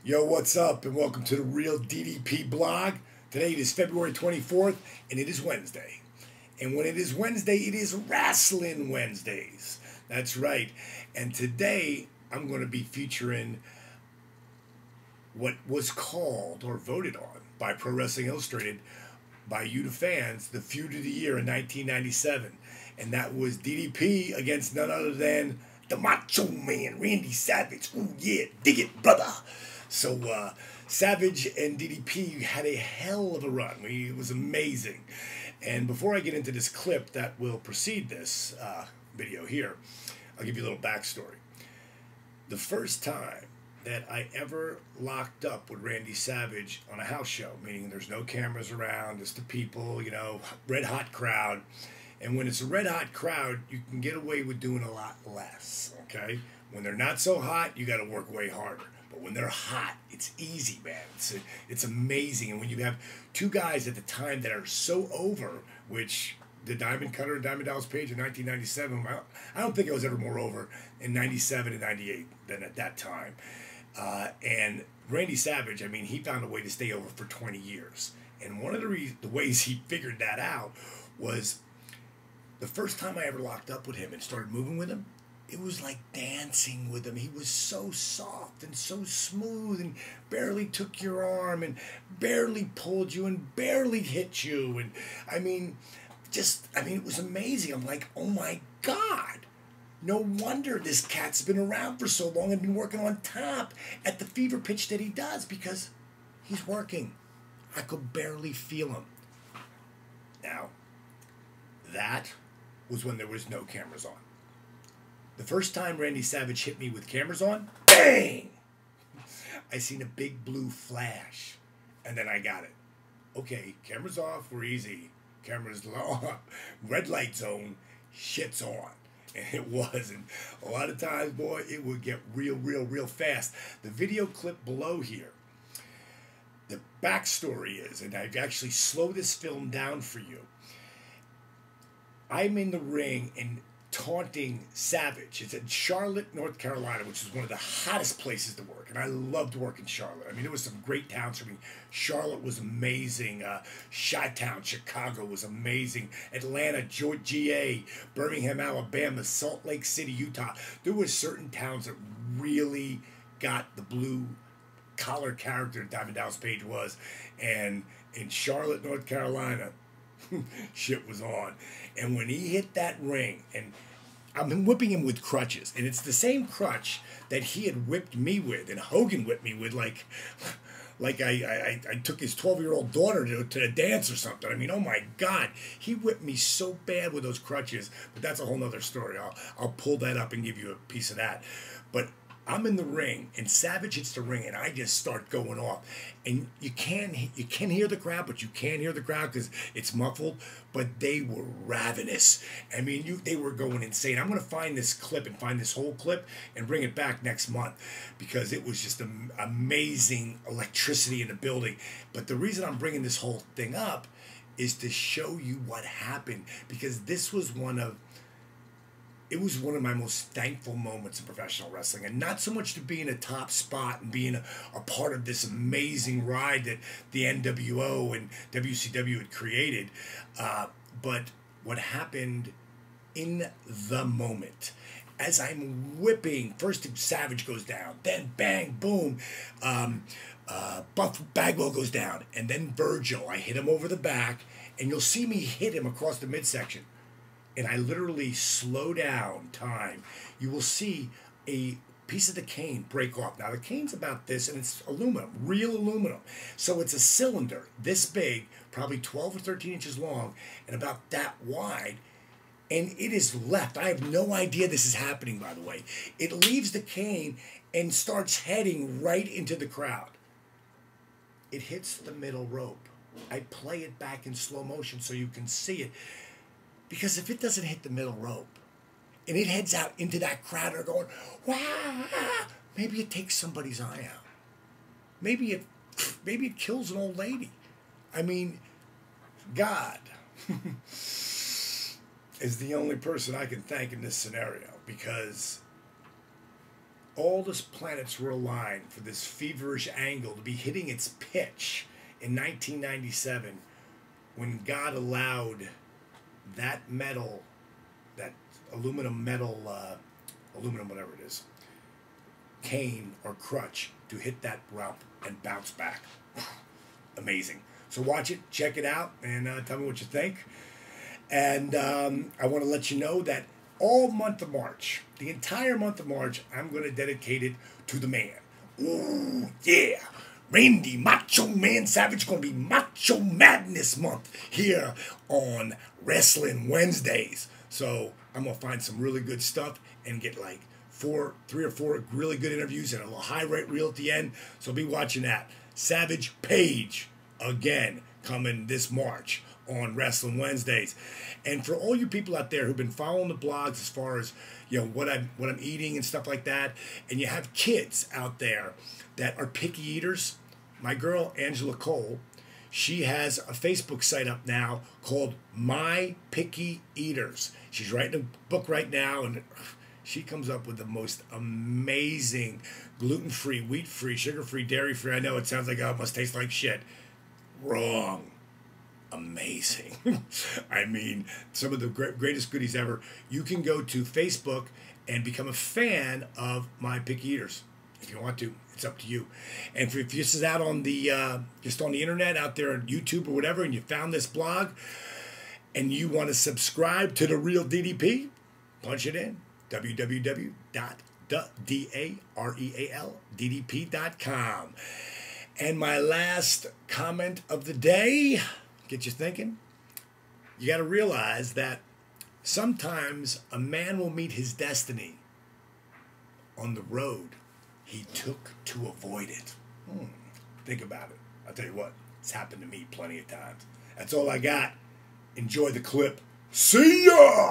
Yo, what's up? And welcome to the Real DDP blog. Today it is February 24th, and it is Wednesday. And when it is Wednesday, it is Wrestling Wednesdays. That's right. And today I'm going to be featuring what was called or voted on by Pro Wrestling Illustrated by you, the fans, the feud of the year in 1997. And that was DDP against none other than the Macho Man, Randy Savage. Ooh, yeah, dig it, brother. So Savage and DDP had a hell of a run. It was amazing. And before I get into this clip that will precede this video here, I'll give you a little backstory. The first time that I ever locked up with Randy Savage on a house show, meaning there's no cameras around, just the people, red hot crowd. And when it's a red hot crowd, you can get away with doing a lot less, okay? When they're not so hot, you got to work way harder. But when they're hot, it's easy, man. It's amazing. And when you have two guys at the time that are so over, which the Diamond Cutter and Diamond Dallas Page in 1997, I don't think I was ever more over in 97 and 98 than at that time. And Randy Savage, I mean, he found a way to stay over for 20 years. And one of the ways he figured that out was the first time I ever locked up with him and started moving with him, it was like dancing with him. He was so soft and so smooth and barely took your arm and barely pulled you and barely hit you. And it was amazing. I'm like, oh my God. No wonder this cat's been around for so long and been working on top at the fever pitch that he does, because he's working. I could barely feel him. Now, that was when there was no cameras on. The first time Randy Savage hit me with cameras on, bang! I seen a big blue flash, and then I got it. Okay, cameras off, we're easy. Cameras on, red light zone, shit's on. And it was, and a lot of times, boy, it would get real fast. The video clip below here, the backstory is, and I've actually slowed this film down for you. I'm in the ring and taunting Savage. It's in Charlotte, North Carolina, which is one of the hottest places to work. And I loved working Charlotte. I mean, there was some great towns for me. Charlotte was amazing. Chi-Town, Chicago was amazing. Atlanta, GA, Birmingham, Alabama, Salt Lake City, Utah. There were certain towns that really got the blue collar character Diamond Dallas Page was. And in Charlotte, North Carolina, shit was on. And when he hit that ring, and I'm whipping him with crutches, and it's the same crutch that he had whipped me with, and Hogan whipped me with, like I took his 12-year-old daughter to a dance or something. I mean, oh my God, he whipped me so bad with those crutches. But that's a whole nother story. I'll pull that up and give you a piece of that. But I'm in the ring, and Savage hits the ring, and I just start going off. And you can hear the crowd, but you can't hear the crowd because it's muffled. But they were ravenous. I mean, they were going insane. I'm going to find this clip and find this whole clip and bring it back next month, because it was just amazing electricity in the building. But the reason I'm bringing this whole thing up is to show you what happened, because this was one of my most thankful moments in professional wrestling. And not so much to be in a top spot and being a part of this amazing ride that the NWO and WCW had created, but what happened in the moment. As I'm whipping, first Savage goes down, then bang, boom, Buff Bagwell goes down, and then Virgil. I hit him over the back, and you'll see me hit him across the midsection. And I literally slow down time. You will see a piece of the cane break off. Now, the cane's about this, and it's aluminum, real aluminum. So it's a cylinder this big, probably 12 or 13 inches long, and about that wide. And it is left. I have no idea this is happening, by the way. It leaves the cane and starts heading right into the crowd. It hits the middle rope. I play it back in slow motion so you can see it. Because if it doesn't hit the middle rope and it heads out into that crowd, they're going, wow, maybe it takes somebody's eye out. Maybe it kills an old lady. I mean, God is the only person I can thank in this scenario, because all the planets were aligned for this feverish angle to be hitting its pitch in 1997 when God allowed that metal, that aluminum metal, aluminum whatever it is, cane or crutch to hit that rump and bounce back. Amazing. So watch it, check it out, and tell me what you think. And I want to let you know that all month of March, the entire month of March, I'm going to dedicate it to the man. Ooh, yeah. Randy Macho Man Savage going to be Macho Madness month here on Wrestling Wednesdays. So I'm going to find some really good stuff and get like 3 or 4 really good interviews and a little high rate reel at the end. So be watching that. Savage Page again coming this March on Wrestling Wednesdays. And for all you people out there who've been following the blogs as far as, you know, what I'm eating and stuff like that, and you have kids out there that are picky eaters, my girl Angela Cole, she has a Facebook site up now called My Picky Eaters. She's writing a book right now, and she comes up with the most amazing gluten-free, wheat-free, sugar-free, dairy-free. I know it sounds like, oh, it must taste like shit. Wrong. Amazing. I mean, some of the greatest goodies ever. You can go to Facebook and become a fan of My Picky Eaters if you want to. It's up to you. And if this is out on the just on the internet, out there on YouTube or whatever, and you found this blog and you want to subscribe to the Real DDP, punch it in. www.therealdddp.com. And my last comment of the day, get you thinking. You got to realize that sometimes a man will meet his destiny on the road he took to avoid it. Think about it. I'll tell you what, it's happened to me plenty of times. That's all I got. Enjoy the clip. See ya!